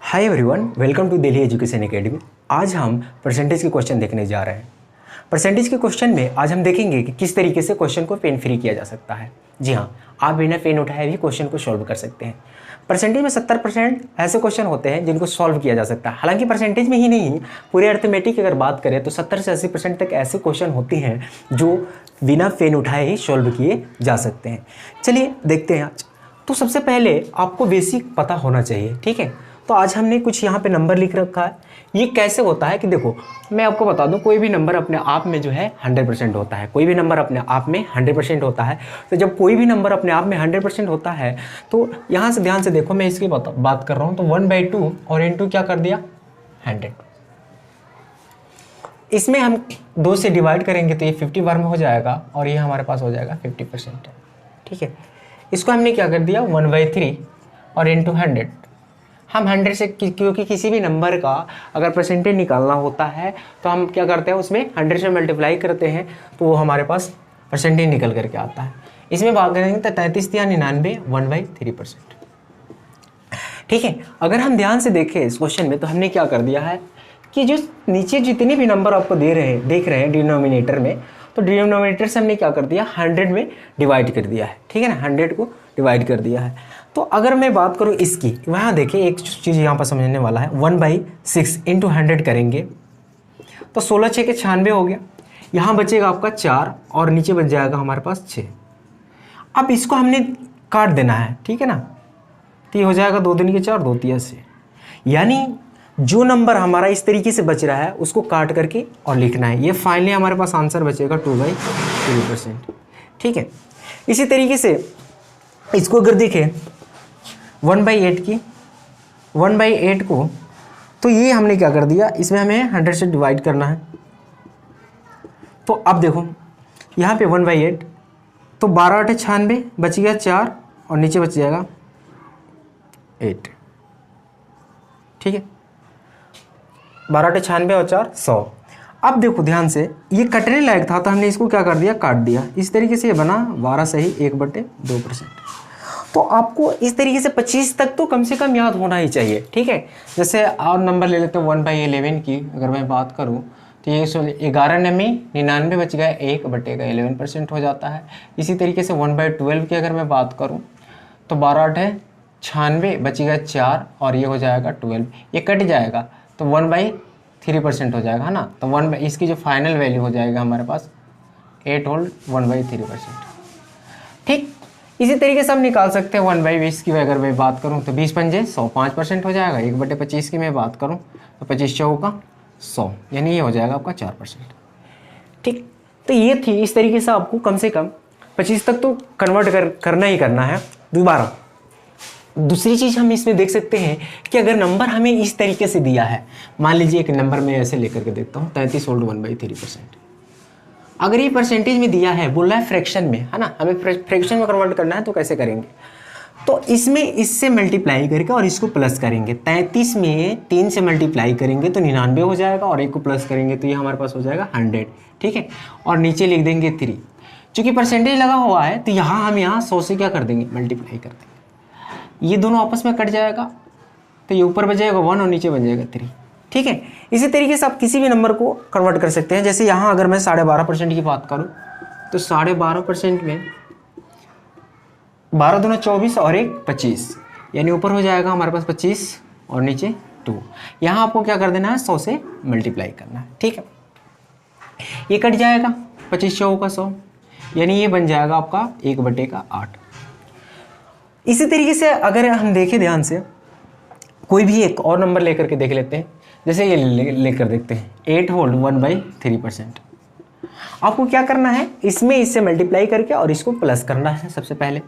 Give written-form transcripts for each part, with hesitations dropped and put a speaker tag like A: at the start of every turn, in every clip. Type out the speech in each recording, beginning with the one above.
A: Hi everyone, welcome to Delhi education academy. आज हम percentage के क्वेश्चन देखने जा रहे हैं। परसेंटेज के क्वेश्चन में आज हम देखेंगे कि किस तरीके से क्वेश्चन को पेन फ्री किया जा सकता है। जी हाँ, आप बिना पेन उठाए भी क्वेश्चन को सॉल्व कर सकते हैं। परसेंटेज में 70% ऐसे क्वेश्चन होते हैं जिनको सॉल्व किया जा सकता है। हालांकि परसेंटेज में ही नहीं, पूरे अर्थमेटिक अगर बात करें तो 70 से 80% तक ऐसे क्वेश्चन होते हैं जो बिना पेन उठाए ही सॉल्व किए जा सकते हैं। चलिए देखते हैं आज। तो सबसे पहले आपको बेसिक पता होना चाहिए, ठीक है। तो आज हमने कुछ यहाँ पे नंबर लिख रखा है। ये कैसे होता है कि देखो, मैं आपको बता दूं, कोई भी नंबर अपने आप में जो है 100% होता है। कोई भी नंबर अपने आप में 100% होता है। तो जब कोई भी नंबर अपने आप में 100% होता है तो यहाँ से ध्यान से देखो, मैं इसकी बात कर रहा हूँ। तो 1/2 और इनटू क्या कर दिया 100। इसमें हम 2 से डिवाइड करेंगे तो ये 50 बार में हो जाएगा और ये हमारे पास हो जाएगा 50%, ठीक है। इसको हमने क्या कर दिया 1/3 और इनटू 100। हम 100 से क्योंकि किसी भी नंबर का अगर परसेंटेज निकालना होता है तो हम क्या करते हैं, उसमें 100 से मल्टीप्लाई करते हैं तो वो हमारे पास परसेंटेज निकल करके आता है। इसमें बात करेंगे तो 33 या 99 1/3%, ठीक है। अगर हम ध्यान से देखें इस क्वेश्चन में तो हमने क्या कर दिया है कि जो नीचे जितने भी नंबर आपको देख रहे हैं डिनोमिनेटर में, तो डिनोमिनेटर से हमने क्या कर दिया 100 में डिवाइड कर दिया है, ठीक है ना। 100 को डिवाइड कर दिया है। तो अगर मैं बात करूं इसकी, वहाँ देखिए एक चीज़ यहाँ पर समझने वाला है। 1/6 इंटू 100 करेंगे तो 16 6 के 96 हो गया। यहाँ बचेगा आपका 4 और नीचे बच जाएगा हमारे पास 6। अब इसको हमने काट देना है, ठीक है ना। तो ये हो जाएगा 2 दूनी के 4, 2 तिया 6। यानी जो नंबर हमारा इस तरीके से बच रहा है उसको काट करके और लिखना है। ये फाइनली हमारे पास आंसर बचेगा 2/3%, ठीक है। इसी तरीके से इसको अगर देखें 1/8 को, तो ये हमने क्या कर दिया, इसमें हमें 100 से डिवाइड करना है। तो अब देखो यहाँ पे 1/8, तो 12 8 96 बच गया 4 और नीचे बच जाएगा 8, ठीक है। 12 8 96 और 4 100। अब देखो ध्यान से, ये कटने लायक था तो हमने इसको क्या कर दिया, काट दिया। इस तरीके से ये बना 12 सही 1/2%। तो आपको इस तरीके से 25 तक तो कम से कम याद होना ही चाहिए, ठीक है। जैसे और नंबर ले लेते हैं 1/11 की अगर मैं बात करूं तो ये 11 नमी 99 बच गया, 1/11% हो जाता है। इसी तरीके से 1/12 की अगर मैं बात करूं तो 12 8 96 बच गया 4 और ये हो जाएगा 12। ये कट जाएगा तो 1/3% हो जाएगा, है ना। तो इसकी जो फाइनल वैल्यू हो जाएगा हमारे पास 8 होल 1/3%, ठीक। इसी तरीके से हम निकाल सकते हैं 1/20 की अगर मैं बात करूं तो 20 पंजे 100 5% हो जाएगा। 1/25 की मैं बात करूं तो 25 चौका 100, यानी ये हो जाएगा आपका 4%, ठीक। तो ये थी, इस तरीके से आपको कम से कम 25 तक तो कन्वर्ट करना ही करना है। दोबारा दूसरी चीज़ हम इसमें देख सकते हैं कि अगर नंबर हमें इस तरीके से दिया है, मान लीजिए एक नंबर में ऐसे लेकर के देखता हूँ 33 होल्ड 1/3%। अगर ये परसेंटेज में दिया है, बोल रहा है फ्रैक्शन में, है ना, हमें फ्रैक्शन में कन्वर्ट करना है तो कैसे करेंगे, तो इसमें इससे मल्टीप्लाई करके और इसको प्लस करेंगे। 33 में 3 से मल्टीप्लाई करेंगे तो 99 हो जाएगा और 1 को प्लस करेंगे तो ये हमारे पास हो जाएगा 100, ठीक है। और नीचे लिख देंगे 3। चूंकि परसेंटेज लगा हुआ है तो यहाँ हम यहाँ 100 से क्या कर देंगे, मल्टीप्लाई कर देंगे। ये दोनों आपस में कट जाएगा तो ये ऊपर बच जाएगा 1 और नीचे बन जाएगा 3, ठीक है। इसी तरीके से आप किसी भी नंबर को कन्वर्ट कर सकते हैं। जैसे यहाँ अगर मैं 12.5% की बात करूँ तो 12.5% में 12 दूना 24 और 1 25, यानी ऊपर हो जाएगा हमारे पास 25 और नीचे 2। यहाँ आपको क्या कर देना है, 100 से मल्टीप्लाई करना है, ठीक है। ये कट जाएगा 25 चौका 100, यानी ये बन जाएगा आपका 1/8। इसी तरीके से अगर हम देखें ध्यान से, कोई भी एक और नंबर लेकर के देख लेते हैं। जैसे ये लेकर देखते हैं 8 होल्ड 1/3%। आपको क्या करना है, इसमें इससे मल्टीप्लाई करके और इसको प्लस करना है सबसे पहले।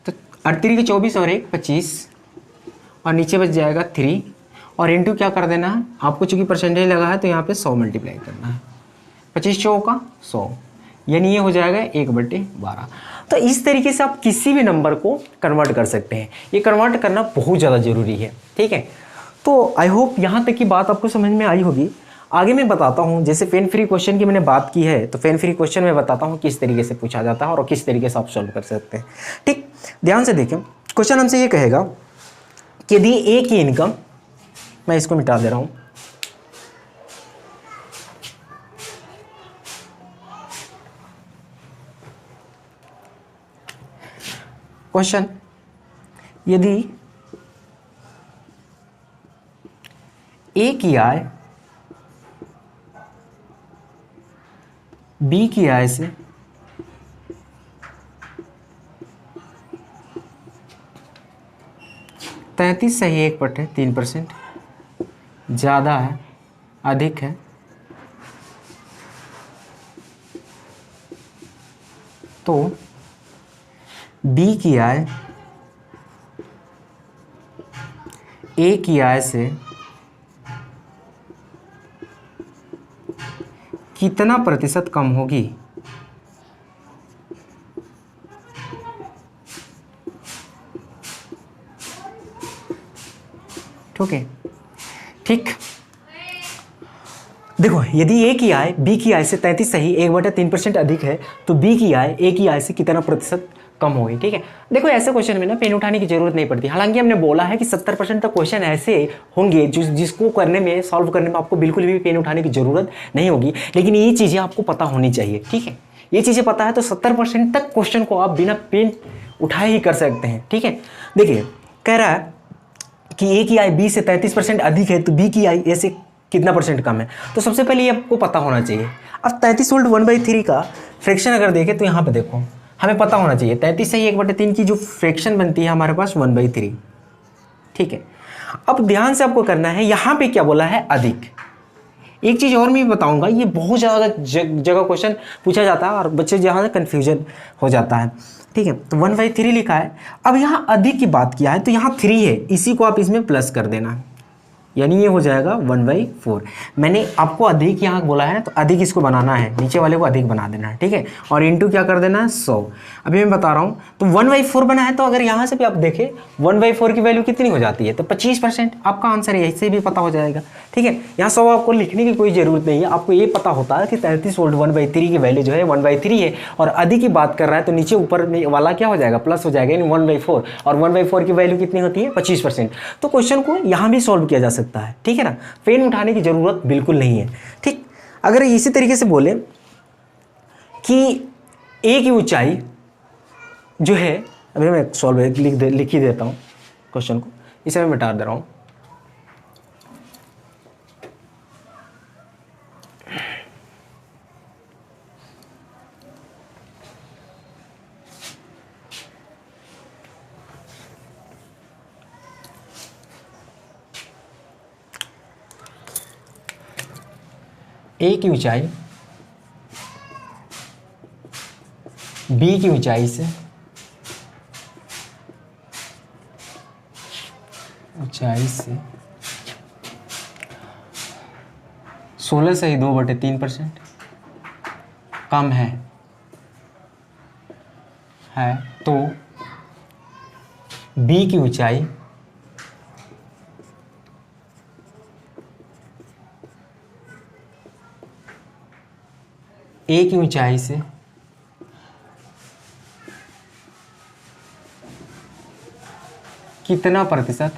A: तो 38 के 24 और 1 25 और नीचे बच जाएगा 3 और इनटू क्या कर देना है, आपको चूंकि परसेंटेज लगा है तो यहाँ पे 100 मल्टीप्लाई करना है। 25 चौका 100, यानी ये हो जाएगा 1/12। तो इस तरीके से आप किसी भी नंबर को कन्वर्ट कर सकते हैं। ये कन्वर्ट करना बहुत ज़्यादा ज़रूरी है, ठीक है। तो आई होप यहाँ तक की बात आपको समझ में आई होगी। आगे मैं बताता हूँ, जैसे पेन फ्री क्वेश्चन की मैंने बात की है तो पेन फ्री क्वेश्चन में बताता हूँ किस तरीके से पूछा जाता है और किस तरीके से आप सॉल्व कर सकते हैं, ठीक। ध्यान से देखें, क्वेश्चन हमसे ये कहेगा कि यदि ए की इनकम, मैं इसको मिटा दे रहा हूं, क्वेश्चन, यदि ए की आय बी की आय से 33.1/3% ज़्यादा है, अधिक है, तो बी की आय ए की आय से कितना प्रतिशत कम होगी? ठीक है, ठीक। देखो, यदि ए की आय बी की आय से 33.1/3% अधिक है तो बी की आय ए की आय से कितना प्रतिशत कम होगी? ठीक है, देखो ऐसे क्वेश्चन में ना पेन उठाने की जरूरत नहीं पड़ती। हालांकि हमने बोला है कि 70% तक क्वेश्चन ऐसे होंगे जिसको करने में, सॉल्व करने में आपको बिल्कुल भी पेन उठाने की जरूरत नहीं होगी, लेकिन ये चीज़ें आपको पता होनी चाहिए। ठीक है, ये चीज़ें पता है तो 70% तक क्वेश्चन को आप बिना पेन उठाए ही कर सकते हैं। ठीक है, देखिए कह रहा है कि ए की आय बी से 33% अधिक है तो बी की आय ए से कितना परसेंट कम है। तो सबसे पहले ये आपको पता होना चाहिए। अब 33 वोल्ट 1/3 का फ्रैक्शन अगर देखें तो यहाँ पे देखो, हमें पता होना चाहिए 33/1/3 की जो फ्रैक्शन बनती है हमारे पास 1/3। ठीक है, अब ध्यान से आपको करना है, यहाँ पे क्या बोला है? अधिक। एक चीज़ और मैं बताऊंगा, ये बहुत ज़्यादा जगह क्वेश्चन पूछा जाता है और बच्चे जहाँ कन्फ्यूजन हो जाता है। ठीक है, तो 1/3 लिखा है। अब यहाँ अधिक की बात किया है तो यहाँ 3 है, इसी को आप इसमें प्लस कर देना, यानी ये हो जाएगा 1/4। मैंने आपको अधिक यहाँ बोला है तो अधिक इसको बनाना है, नीचे वाले को अधिक बना देना है। ठीक है, और इंटू क्या कर देना है? 100। अभी मैं बता रहा हूँ, तो 1/4 बना है तो अगर यहाँ से भी आप देखें 1/4 की वैल्यू कितनी हो जाती है? तो 25%। आपका आंसर है, इससे भी पता हो जाएगा। ठीक है, यहाँ 100 आपको लिखने की कोई ज़रूरत नहीं है, आपको ये पता होता है कि 33 वोल्ट 1/3 की वैल्यू जो है 1/3 है और अधिक की बात कर रहा है तो नीचे ऊपर वाला क्या हो जाएगा? प्लस हो जाएगा, यानी 1/4। और 1/4 की वैल्यू कितनी होती है? 25%। तो क्वेश्चन को यहाँ भी सॉल्व किया जा सकता है। ठीक है ना, पेन उठाने की जरूरत बिल्कुल नहीं है। ठीक, अगर इसी तरीके से बोले कि ए की ऊंचाई जो है, अभी मैं सॉल्व लिख ही देता हूं क्वेश्चन को, इसे मैं मिटा दे रहा हूं। ए की ऊंचाई बी की ऊंचाई से 16.2/3% कम है तो बी की ऊंचाई ए की ऊंचाई से कितना प्रतिशत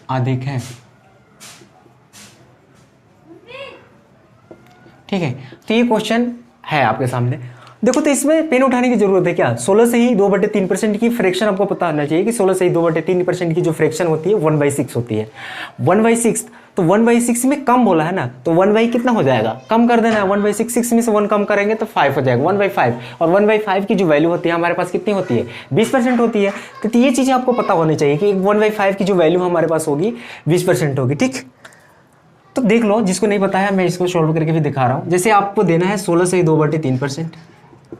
A: अधिक है? ठीक है, तो ये क्वेश्चन है आपके सामने। देखो, तो इसमें पेन उठाने की जरूरत है क्या? 16 से ही 2/3% की फ्रैक्शन आपको पता होना चाहिए कि 16 से ही 2/3% की जो फ्रैक्शन होती है 1/6 होती है। 1/6, तो 1/6 में कम बोला है ना, तो 1/ कितना हो जाएगा? कम कर देना है। 1/6, 6 में से 1 कम करेंगे तो 5 हो जाएगा, 1/5। और 1/5 की जो वैल्यू होती है हमारे पास कितनी होती है? 20% होती है। तो ये चीज़ें आपको पता होनी चाहिए कि 1/5 की जो वैल्यू हमारे पास होगी 20% होगी। ठीक, तो देख लो, जिसको नहीं पता है मैं इसको सॉल्व करके भी दिखा रहा हूँ। जैसे आपको देना है 16 से 2/3%,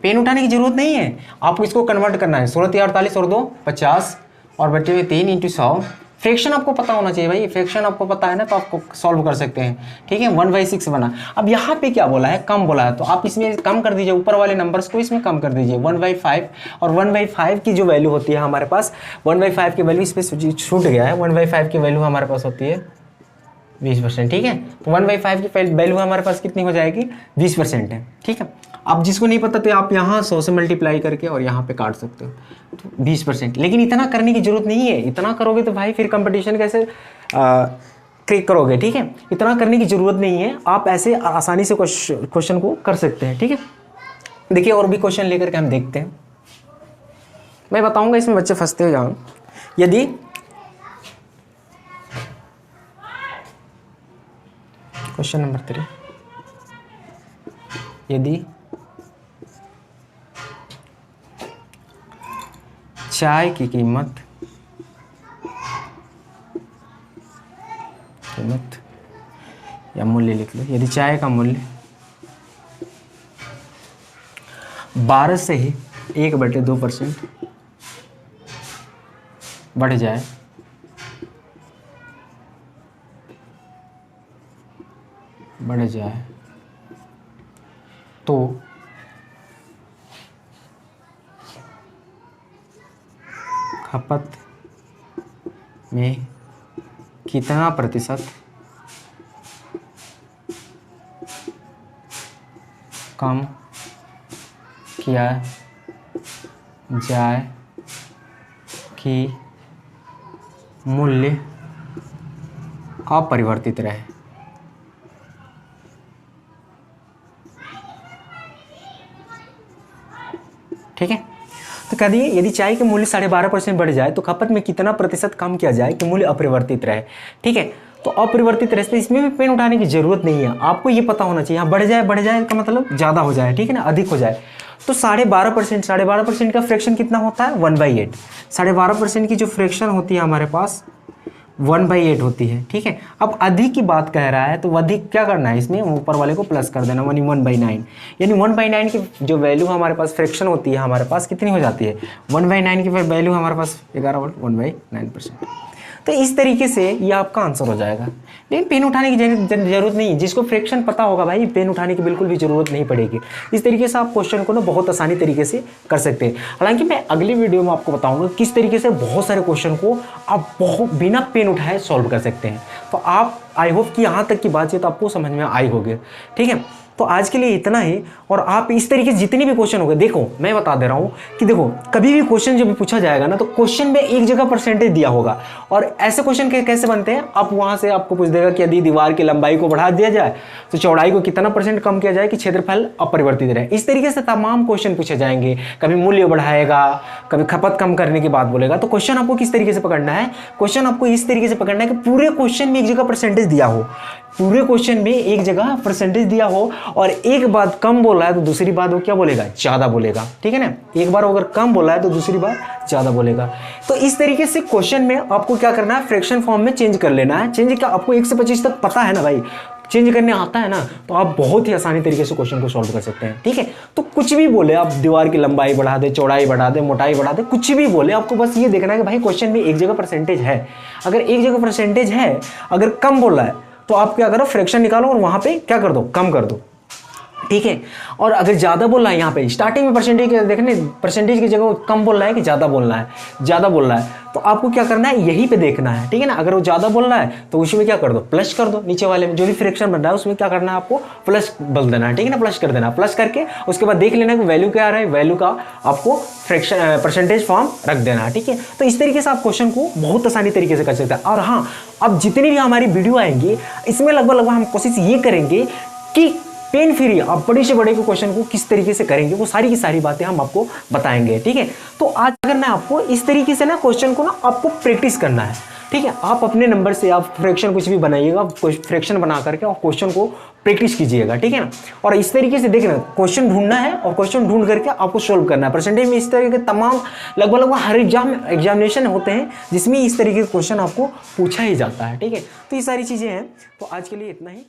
A: पेन उठाने की जरूरत नहीं है, आपको इसको कन्वर्ट करना है। 16 × 48 और 2 50 और बटे हुए 3 × 100। फ्रैक्शन आपको पता होना चाहिए भाई, फ्रैक्शन आपको पता है ना, तो आपको सॉल्व कर सकते हैं। ठीक है, 1/6 बना। अब यहाँ पे क्या बोला है? कम बोला है, तो आप इसमें कम कर दीजिए, ऊपर वाले नंबर्स को इसमें कम कर दीजिए। 1/5 और 1/5 की जो वैल्यू होती है हमारे पास, 1/5 की वैल्यू इस पर छूट गया है। 1/5 की वैल्यू हमारे पास होती है 20%। ठीक है, तो 1/5 की वैल्यू हमारे पास कितनी हो जाएगी? 20% है। ठीक है, आप जिसको नहीं पता तो आप यहाँ 100 से मल्टीप्लाई करके और यहाँ पे काट सकते हो, तो 20%। लेकिन इतना करने की जरूरत नहीं है, इतना करोगे तो भाई फिर कंपटीशन कैसे क्लिक करोगे, ठीक है। इतना करने की जरूरत नहीं है, आप ऐसे आसानी से क्वेश्चन को कर सकते हैं, ठीक है। देखिए और भी क्वेश्चन लेकर के हम देखते हैं, मैं बताऊंगा इसमें बच्चे फंसते हो जाओ। यदि क्वेश्चन नंबर 3, यदि चाय की कीमत या मूल्य लिख लो, यदि चाय का मूल्य 12 से ही 1/2% बढ़ जाए तो खपत में कितना प्रतिशत कम किया जाए कि मूल्य अपरिवर्तित रहे। ठीक है, तो कह दिए यदि चाय के मूल्य 12.5% बढ़ जाए तो खपत में कितना प्रतिशत कम किया जाए कि मूल्य अपरिवर्तित रहे। ठीक है, तो अपरिवर्तित रहे, इसमें भी पेन उठाने की जरूरत नहीं है, आपको ये पता होना चाहिए। यहाँ बढ़ जाए का मतलब ज़्यादा हो जाए, ठीक है ना, अधिक हो जाए। तो 12.5% का फ्रैक्शन कितना होता है 1/8। 12.5% की जो फ्रैक्शन होती है हमारे पास 1/8 होती है। ठीक है, अब अधिक की बात कह रहा है तो अधिक क्या करना है, इसमें ऊपर वाले को प्लस कर देना, 1/9। यानी 1/9 की जो वैल्यू हमारे पास फ्रैक्शन होती है हमारे पास कितनी हो जाती है 1/9 की वैल्यू हमारे पास 1/9%। तो इस तरीके से ये आपका आंसर हो जाएगा। लेकिन पेन उठाने की जरूरत नहीं है, जिसको फ्रैक्शन पता होगा भाई पेन उठाने की बिल्कुल भी जरूरत नहीं पड़ेगी। इस तरीके से आप क्वेश्चन को ना बहुत आसानी तरीके से कर सकते हैं। हालांकि मैं अगली वीडियो में आपको बताऊंगा किस तरीके से बहुत सारे क्वेश्चन को आप बहुत बिना पेन उठाए सॉल्व कर सकते हैं। तो आप आई होप कि यहाँ तक की बातचीत आपको समझ में आई होगी। ठीक है, तो आज के लिए इतना ही। और आप इस तरीके से जितने भी क्वेश्चन होंगे, देखो मैं बता दे रहा हूँ कि देखो कभी भी क्वेश्चन जब भी पूछा जाएगा ना तो क्वेश्चन में एक जगह परसेंटेज दिया होगा। और ऐसे क्वेश्चन कैसे बनते हैं, आप वहां से आपको पूछ देगा कि यदि दीवार की लंबाई को बढ़ा दिया जाए तो चौड़ाई को कितना % कम किया जाए कि क्षेत्रफल अपरिवर्तित रहे। इस तरीके से तमाम क्वेश्चन पूछे जाएंगे। कभी मूल्य बढ़ाएगा, कभी खपत कम करने की बात बोलेगा। तो क्वेश्चन आपको किस तरीके से पकड़ना है, क्वेश्चन आपको इस तरीके से पकड़ना है कि पूरे क्वेश्चन में एक जगह परसेंटेज दिया हो, पूरे क्वेश्चन में एक जगह परसेंटेज दिया हो, और एक बात कम बोला है तो दूसरी बात वो क्या बोलेगा, ज्यादा बोलेगा। ठीक है ना, एक बार अगर कम बोला है तो दूसरी बार ज्यादा बोलेगा। तो इस तरीके से क्वेश्चन में आपको क्या करना है, फ्रैक्शन फॉर्म में चेंज कर लेना है। चेंज क्या, आपको 1 से 25 तक पता है ना भाई, चेंज करने आता है ना, तो आप बहुत ही आसानी तरीके से क्वेश्चन को सॉल्व कर सकते हैं। ठीक है, तो कुछ भी बोले आप, दीवार की लंबाई बढ़ा दे, चौड़ाई बढ़ा दे, मोटाई बढ़ा दे, कुछ भी बोले, आपको बस ये देखना है कि भाई क्वेश्चन में एक जगह परसेंटेज है। अगर एक जगह परसेंटेज है, अगर कम बोला है तो आप क्या करो, फ्रैक्शन निकालो और वहां पे क्या कर दो, कम कर दो। ठीक है, और अगर ज्यादा बोल रहा है, यहाँ पे स्टार्टिंग में परसेंटेज देखने, परसेंटेज की जगह कम बोल रहा है कि ज्यादा बोल रहा है, ज्यादा बोल रहा है, तो आपको क्या करना है, यहीं पे देखना है। ठीक है ना, अगर वो ज्यादा बोल रहा है तो उसमें क्या कर दो, प्लस कर दो। नीचे वाले में जो भी फ्रैक्शन बन रहा है उसमें क्या करना है, आपको प्लस बोल देना है। ठीक है ना, प्लस कर देना। प्लस करके उसके बाद देख लेना कि वैल्यू क्या आ रहा है, वैल्यू का आपको फ्रैक्शन परसेंटेज फॉर्म रख देना है। ठीक है, तो इस तरीके से आप क्वेश्चन को बहुत आसानी तरीके से कर सकते हैं। और हाँ, अब जितनी भी हमारी वीडियो आएंगी इसमें लगभग हम कोशिश ये करेंगे कि पेन फ्री आप बड़े से बड़े के क्वेश्चन को किस तरीके से करेंगे, वो सारी की सारी बातें हम आपको बताएंगे। ठीक है, तो आज अगर मैं आपको इस तरीके से ना क्वेश्चन को ना आपको प्रैक्टिस करना है। ठीक है, आप अपने नंबर से आप फ्रैक्शन कुछ भी बनाइएगा, फ्रैक्शन बना करके और क्वेश्चन को प्रैक्टिस कीजिएगा। ठीक है ना, और इस तरीके से देखना, क्वेश्चन ढूंढना है और क्वेश्चन ढूंढ करके आपको सोल्व करना है। परसेंटेज में इस तरीके के तमाम लगभग हर एग्जामिनेशन होते हैं जिसमें इस तरीके के क्वेश्चन आपको पूछा ही जाता है। ठीक है, तो ये सारी चीज़ें हैं। तो आज के लिए इतना ही।